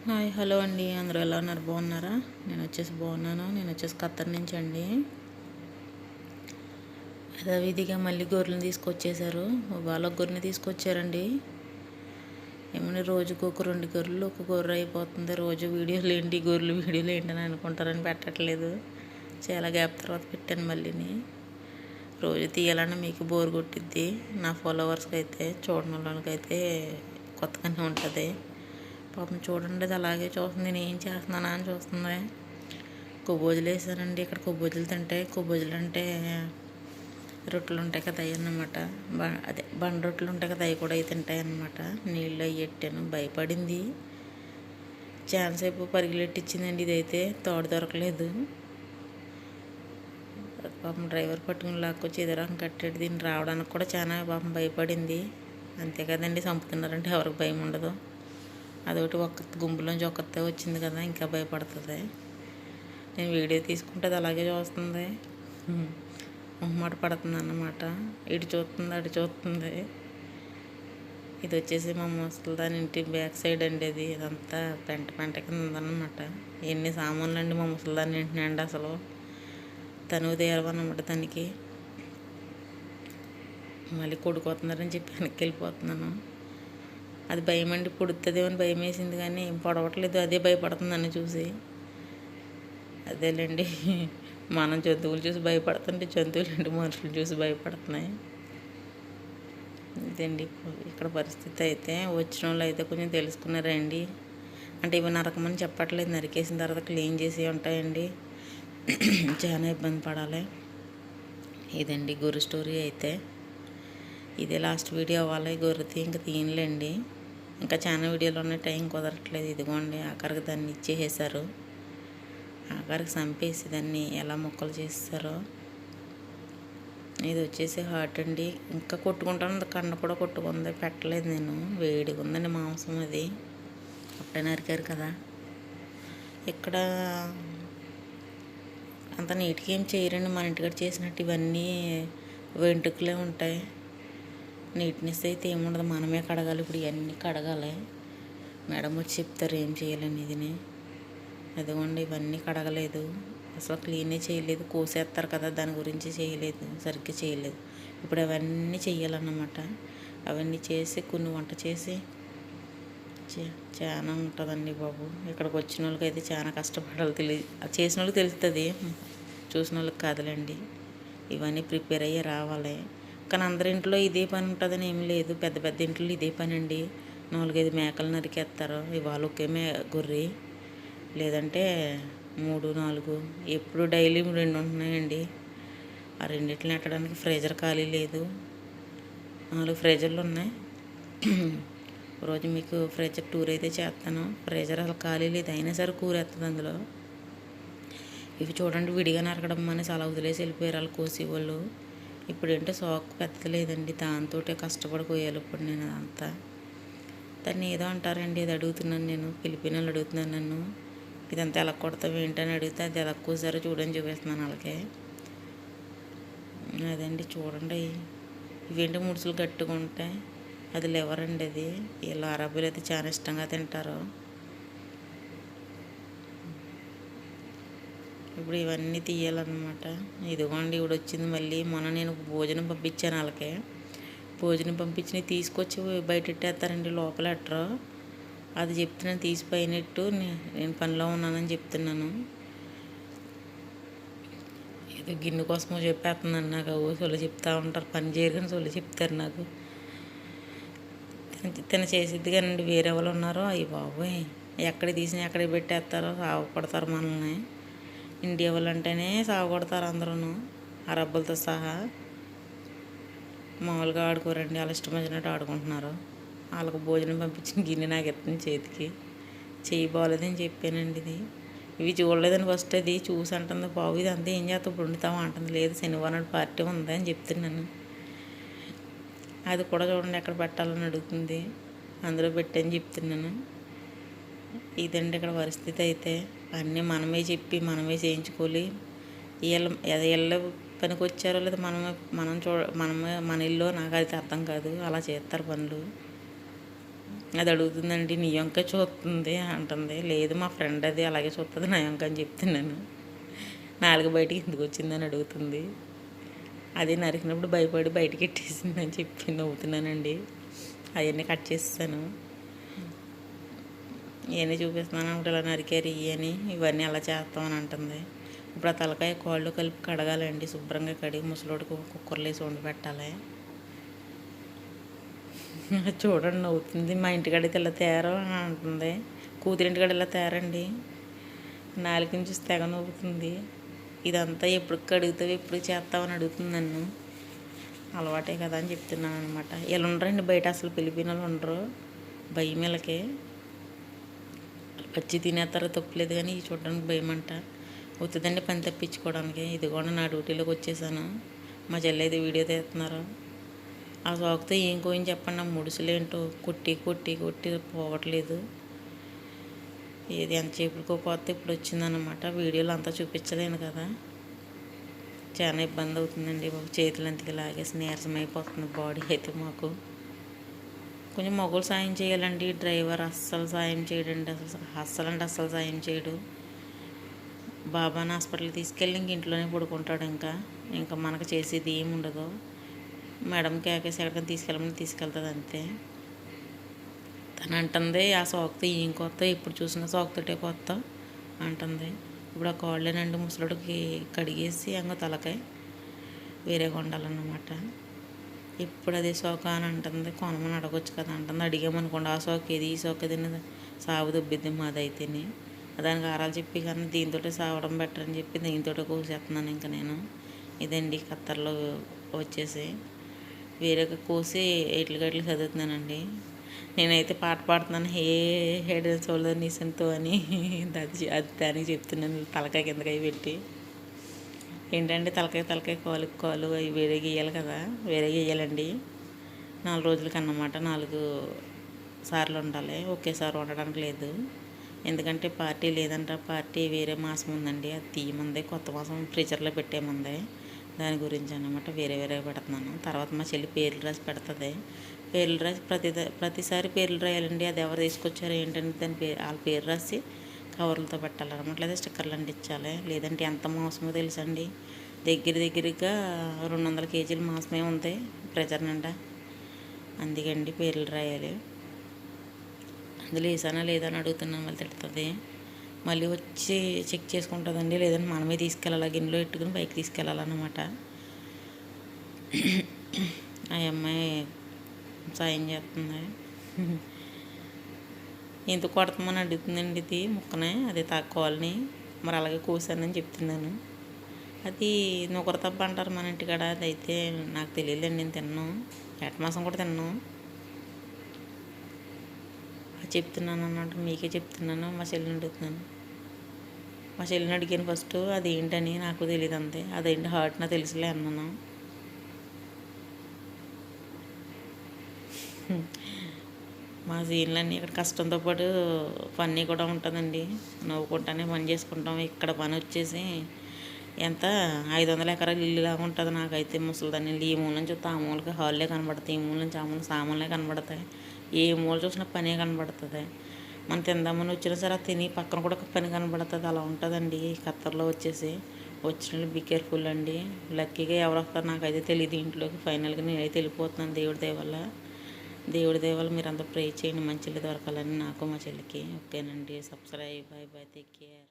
Hi hello అండి, అందరూ ఎలా ఉన్నారు? బాగున్నారా? నేను వచ్చేసి బాగున్నాను. నేను వచ్చేసి ఖత్తర్ నుంచి అండి. యథావిధిగా మళ్ళీ గొర్రెలను తీసుకొచ్చేసారు. వాళ్ళ గొర్రెని తీసుకొచ్చారండి. ఏమన్నా రోజుకు ఒక 2 గొర్రెలు, ఒక గొర్రె అయిపోతుంది. రోజు వీడియోలు ఏంటి, గొర్రెలు వీడియోలు ఏంటని అనుకుంటారని పెట్టట్లేదు. చాలా గ్యాప్ తర్వాత పెట్టాను మళ్ళీని. రోజు తీయాలన్నా మీకు బోర్ కొట్టిద్ది. నా ఫాలోవర్స్కి అయితే, చూడని వాళ్ళకైతే కొత్తగానే ఉంటుంది. పాపం చూడండి, అది అలాగే చూస్తుంది. నేను ఏం చేస్తున్నానా అని చూస్తుంది. కొబ్బోజులు వేసానండి. ఇక్కడ కొబ్బోజులు తింటాయి. కొబ్బోజులు అంటే రొట్టెలు ఉంటాయి కదా, అవి అన్నమాట. అదే బండ రొట్టెలు ఉంటాయి కదా, అవి కూడా అవి తింటాయి అన్నమాట. నీళ్ళు అవి పెట్టాను. భయపడింది. ఛాన్స్ అయిపో పరిగెలెట్టించిందండి. ఇదైతే తోడు దొరకలేదు. పాపం డ్రైవర్ పట్టుకుని లాక్కొచ్చి ఎదురాకం కట్టాడు. దీన్ని రావడానికి కూడా చాలా పాపం భయపడింది. అంతే కదండి, చంపుతున్నారంటే ఎవరికి భయం ఉండదు. అదొకటి ఒక్క గుంపులోంచి ఒక్కతే వచ్చింది కదా, ఇంకా భయపడుతుంది. నేను వీడియో తీసుకుంటే అది అలాగే చూస్తుంది. మొహమాట పడుతుంది అన్నమాట. ఇటు చూస్తుంది, అటు చూస్తుంది. ఇది వచ్చేసి మా ముసలిదాని ఇంటి బ్యాక్ సైడ్ అండి. అది ఇదంతా పెంట పెంట కింద ఉందన్నమాట. ఎన్ని సామాన్లు అండి మా ముసలిదాని ఇంటిని అండి. అసలు తను తీరవన్నమాట. తనకి మళ్ళీ కొడుకుతున్నారని చెప్పి వెనక్కి వెళ్ళిపోతున్నాను. అది భయం అండి, పుడుతుందేమో అని భయం వేసింది, కానీ ఏం పొడవట్లేదు. అదే భయపడుతుంది నన్ను చూసి. అదేలేండి, మనం జంతువులు చూసి భయపడుతుంటే జంతువులు అంటే మనుషులు చూసి భయపడుతున్నాయి. ఇదండి ఇక్కడ పరిస్థితి. అయితే వచ్చిన వాళ్ళు అయితే కొంచెం తెలుసుకున్నారండి. అంటే ఇవి నరకమని చెప్పట్లేదు, నరికేసిన తర్వాత క్లీన్ చేసి ఉంటాయండి. చాలా ఇబ్బంది పడాలి. ఇదండి గొర్రె స్టోరీ. అయితే ఇదే లాస్ట్ వీడియో అవ్వాలి. గొర్రెతి ఇంకా తీయలేండి. ఇంకా చాలా వీడియోలు ఉన్నాయి, టైం కుదరట్లేదు. ఇదిగోండి ఆఖరికి దాన్ని ఇచ్చేసారు. ఆఖరికి చంపేసి దాన్ని ఎలా మొక్కలు చేస్తారో. ఇది వచ్చేసి హార్ట్ అండి. ఇంకా కొట్టుకుంటాను, కన్ను కూడా కొట్టుకుంది. పెట్టలేదు నేను, వేడిగా ఉందండి మాంసం. అది అప్పుడే నరికారు కదా. ఇక్కడ అంత నీట్గా ఏం చేయరండి, మన ఇంటికాడ చేసినట్టు. ఇవన్నీ వెంట్రుకలే ఉంటాయి. నీట్నెస్ అయితే ఏముండదు, మనమే కడగాలి. ఇప్పుడు ఇవన్నీ కడగాలి. మేడం వచ్చి చెప్తారు ఏం చేయాలని. ఇదిని అదిగోండి, ఇవన్నీ కడగలేదు, అసలు క్లీనే చేయలేదు. కోసేస్తారు కదా, దాని గురించి చేయలేదు, సరిగ్గా చేయలేదు. ఇప్పుడు అవన్నీ చెయ్యాలన్నమాట. అవన్నీ చేసి కొన్ని వంట చేసి చాలా ఉంటుందండి బాబు. ఇక్కడికి వచ్చిన వాళ్ళకి అయితే చాలా కష్టపడాలి. చేసిన వాళ్ళకి తెలుస్తుంది, చూసిన వాళ్ళకి కాదులేండి. ఇవన్నీ ప్రిపేర్ అయ్యి రావాలి. కానీ అందరి ఇంట్లో ఇదే పని ఉంటుందని ఏమి లేదు. పెద్ద పెద్ద ఇంట్లో ఇదే పని అండి. 4-5 మేకలు నరికేస్తారు. ఇవాళ ఒకే గొర్రె, లేదంటే 3-4, ఎప్పుడు డైలీ 2 ఉంటున్నాయండి. ఆ రెండింటిని నెట్టడానికి ఫ్రీజర్ ఖాళీ లేదు. 4 ఫ్రీజర్లు ఉన్నాయి. రోజు మీకు ఫ్రీజర్ టూర్ అయితే చేస్తాను. ఫ్రీజర్ అసలు ఖాళీ లేదు, అయినా సరే కూర ఎత్తుంది అందులో. ఇవి చూడండి, విడిగా నరకడం అనేసి అలా వదిలేసి వెళ్ళిపోయారు వాళ్ళు కోసేవాళ్ళు. ఇప్పుడు ఏంటో సాకు పెద్దలేదండి, దాంతో కష్టపడి కోయాలి ఇప్పుడు నేను. అదంతా దాన్ని ఏదో అంటారండి, అది అడుగుతున్నాను నేను. ఫిలిపినోళ్ళు అడుగుతున్నాను నన్ను, ఇదంతా ఎలా కొడతావు ఏంటని అడిగితే అది ఎలా కోసారో చూడని చూపిస్తున్నాను వాళ్ళకి. అదండి చూడండి, ఇవేంటి ముడుసులు గట్టిగా ఉంటాయి. అది లివర్ అండి. అది వీళ్ళు అరబీలు అయితే చాలా ఇష్టంగా తింటారు. ఇప్పుడు ఇవన్నీ తీయాలన్నమాట. ఇదిగోండి ఇప్పుడు వచ్చింది మళ్ళీ. మొన్న నేను భోజనం పంపించాను వాళ్ళకి. భోజనం పంపించి తీసుకొచ్చి బయట పెట్టేస్తారండి, లోపల ఎట్టరు. అది చెప్తున్నాను, తీసి పైనట్టు నేను పనిలో ఉన్నానని చెప్తున్నాను. ఏదో గిన్నె కోసమో చెప్పేస్తున్నాను నాకు. సొల్లు చెప్తా ఉంటారు, పని చేయరు కానీ సొల్లు చెప్తారు నాకు. తిన చేసిద్ది కానండి, వేరే వాళ్ళు ఉన్నారో అయ్యి బాబోయ్, ఎక్కడ తీసినా ఎక్కడ పెట్టేస్తారో, సాగు కొడతారు మనల్ని. ఇండియా వాళ్ళు అంటేనే సాగు కొడతారు అందరూ, అరబ్బులతో సహా. మామూలుగా ఆడుకోరండి, వాళ్ళ ఇష్టం వచ్చినట్టు ఆడుకుంటున్నారు. వాళ్ళకు భోజనం పంపించిన గిన్నె నాకు ఎత్తుంది చేతికి. చెయ్యి బాగోలేదని చెప్పానండి. ఇవి చూడలేదని ఫస్ట్ అది చూసి అంటుంది, బాబు ఇది అంతా ఏం చేస్తావు ఇప్పుడు వండుతావా అంటుంది. లేదు, శనివారం పార్టీ ఉంది అని చెప్తున్నాను. అది కూడా చూడండి ఎక్కడ పెట్టాలని అడుగుతుంది. అందులో పెట్టని చెప్తున్నాను. ఇదండి ఇక్కడ పరిస్థితి. అయితే అన్నీ మనమే చెప్పి మనమే చేయించుకోవాలి. వీళ్ళ పనికి వచ్చారో లేదా మనమే మన ఇల్లు, నాకు అయితే అర్థం కాదు. అలా చేస్తారు పనులు. అది అడుగుతుందండి, నీ వంక చూస్తుంది అంటుంది. లేదు మా ఫ్రెండ్ అది అలాగే చూస్తుంది నా వంక అని చెప్తున్నాను. నాలుగు బయటికి ఎందుకు వచ్చిందని అడుగుతుంది. అది నరికినప్పుడు భయపడి బయటికి ఎట్టేసిందని చెప్పి నవ్వుతున్నానండి. అవన్నీ కట్ చేస్తాను. ఇవన్నీ చూపిస్తున్నాను అంటే ఇలా నరికారు ఇవన్నీ, ఇవన్నీ అలా చేస్తామని అంటుంది. ఇప్పుడు ఆ తలకాయ కాళ్ళు కలిపి కడగాలండి, శుభ్రంగా కడిగి ముసలోడికి కుక్కర్లో వేసి వండి పెట్టాలి. చూడండి నవ్వుతుంది. మా ఇంటికాడితే ఇలా తేరా అని అంటుంది. కూతురింటికాడ ఇలా తేరండి. నాలుగు నుంచి తెగ నవ్వుతుంది. ఇదంతా ఎప్పుడు కడుగుతావు ఎప్పుడు చేస్తావని అడుగుతుంది నన్ను. అలవాటే కదా అని చెప్తున్నాను అనమాట. ఇలా ఉండరండి బయట, అసలు ఫిలిపినోళ్ళు ఉండరు. భయం వీళ్ళకి. పచ్చి తినేస్తారో తప్పులేదు, కానీ చూడడానికి భయం అంట. వస్తుందండి పని తప్పించుకోవడానికి. ఇది కూడా నా డ్యూటీలోకి వచ్చేసాను. మా చెల్లి అయితే వీడియో తీస్తున్నారు. ఆ సాకుతో ఏం కోయిని చెప్పండి, ఆ ముడుసులేంటో కొట్టి కొట్టి కొట్టి పోవట్లేదు. ఏది ఎంతసేపుకో పోతే ఇప్పుడు వచ్చిందనమాట. వీడియోలో అంతా చూపించలేను కదా, చాలా ఇబ్బంది అవుతుందండి బాబు. చేతులు అంతకి లాగేసి నీరసం అయిపోతుంది బాడీ అయితే. మాకు కొంచెం మగవాళ్ళు సాయం చేయాలండి. డ్రైవర్ అస్సలు సాయం చేయడండి, అస్సలు సాయం చేయడు. బాబాని హాస్పిటల్కి తీసుకెళ్ళి ఇంక ఇంట్లోనే పడుకుంటాడు. ఇంకా మనకు చేసేది ఏమి ఉండదు. మేడం కేకేసి ఎక్కడికైనా తీసుకెళ్ళమని తీసుకెళ్తుంది అంతే. తను అంటుంది ఆ సోక్తో ఏం కొత్త, ఎప్పుడు చూసినా సోక్తోటే కొత్త అంటుంది. ఇప్పుడు ఆ కాళ్ళేనండి ముసలుడికి కడిగేసి అంగ తలకాయ వేరేగా వండాలన్నమాట. ఇప్పుడు అదే సోక అని అంటుంది. కొనమని అడగొచ్చు కదా అంటుంది. అడిగామనుకోండి ఆ సోక ఏది ఈ సోక ఏది సాగు దుబ్బిద్ది మాదైతేనే. దానికి ఆరాలు చెప్పి కానీ దీంతో సావడం బెటర్ అని చెప్పి దీంతో కోసేస్తున్నాను. ఇంకా నేను ఇదండి కత్తర్లో వచ్చేసి వేరేగా కోసి ఎట్లు గట్లు చదువుతున్నానండి. నేనైతే పాట పాడుతున్నాను, హే హెడ్ సోల్డర్ నీసంతో అని. అది దానికి చెప్తున్నాను తలకాయ కిందకాయ పెట్టి. ఏంటంటే తలకాయ కాలు అవి వేరే గీయాలి కదా, వేరే గీయాలండి. 4 రోజులకి అన్నమాట. 4 సార్లు ఉండాలి, ఒకేసారి ఉండడానికి లేదు. ఎందుకంటే పార్టీ లేదంట. పార్టీ వేరే మాసం ఉందండి, అది తీయమంది. కొత్త మాసం ఫ్రీజర్లో పెట్టేమంది. దాని గురించి అన్నమాట వేరే పెడుతున్నాను. తర్వాత మా చెల్లి పేర్లు రాసి పెడుతుంది. పేర్లు రాసి ప్రతిసారి పేర్లు రాయాలండి. అది ఎవరు తీసుకొచ్చారో ఏంటంటే దాని వాళ్ళ పేరు రాసి కవర్లతో పెట్టాలన్నమాట, లేదా స్టిక్కర్లు అంటించాలి. లేదంటే ఎంత మాంసమో తెలుసండి, దగ్గరగా 200 కేజీల మాంసమే ఉంది ప్రెజర్ నిండా. అందుకండి పేర్లు రాయాలి. అందులో వేసానా లేదా అని అడుగుతున్నాను, మళ్ళీ తిడుతుంది. మళ్ళీ వచ్చి చెక్ చేసుకుంటుందండి. లేదంటే మనమే తీసుకెళ్ళాలి, గిన్నెలో పెట్టుకుని బైక్ తీసుకెళ్ళాలన్నమాట. ఆ అమ్మాయి సాయం చేస్తుంది. ఎందుకు కొడతామని అడుగుతుందండి. ఇది ముక్కనే అది తాక్కోవాలని, మరి అలాగే కోసానని చెప్తున్నాను. అది నూకర తప్ప అంటారు మన ఇంటికాడ. అది అయితే నాకు తెలియదండి, నేను తిన్నాను. ఏటమాసం కూడా తిన్నాను. చెప్తున్నాను అన్నట్టు మీకే చెప్తున్నాను. మా చెల్లిని అడుగుతున్నాను. మా చెల్లిని అడిగాను ఫస్ట్ అదేంటని, నాకు తెలియదు అంతే. అదేంటి హార్ట్ నా తెలుసులే అన్నాను. మా సీన్లన్నీ ఇక్కడ కష్టంతో పాటు పని కూడా ఉంటుందండి. నవ్వుకుంటానే పని చేసుకుంటాం. ఇక్కడ పని వచ్చేసి ఎంత 500 ఎకరాలు ఇల్లులాగా ఉంటుంది. నాకైతే ముసలిదాన్ని ఈ మూల నుంచి చూస్తే ఆ మూలకి హాల్లే కనబడతాయి, ఈ మూల నుంచి ఆ మూల సామాన్లే కనబడతాయి. ఏ మూల చూసినా పనే కనబడుతుంది. మనం తిందామని వచ్చినా సరే తిని పక్కన కూడా పని కనబడుతుంది. అలా ఉంటుందండి ఖత్తర్లో వచ్చేసి. వచ్చిన బీ కేర్ఫుల్ అండి. లక్కీగా ఎవరు వస్తారు నాకైతే తెలియదు ఇంట్లోకి. ఫైనల్గా నేనైతే వెళ్ళిపోతున్నాను దేవుడి దయ వల్ల. మీరు అంతా ప్రే చేయండి మంచిగా దొరకాలని నాకు మా చెల్లికి. ఓకేనండి, subscribe. By by, take care.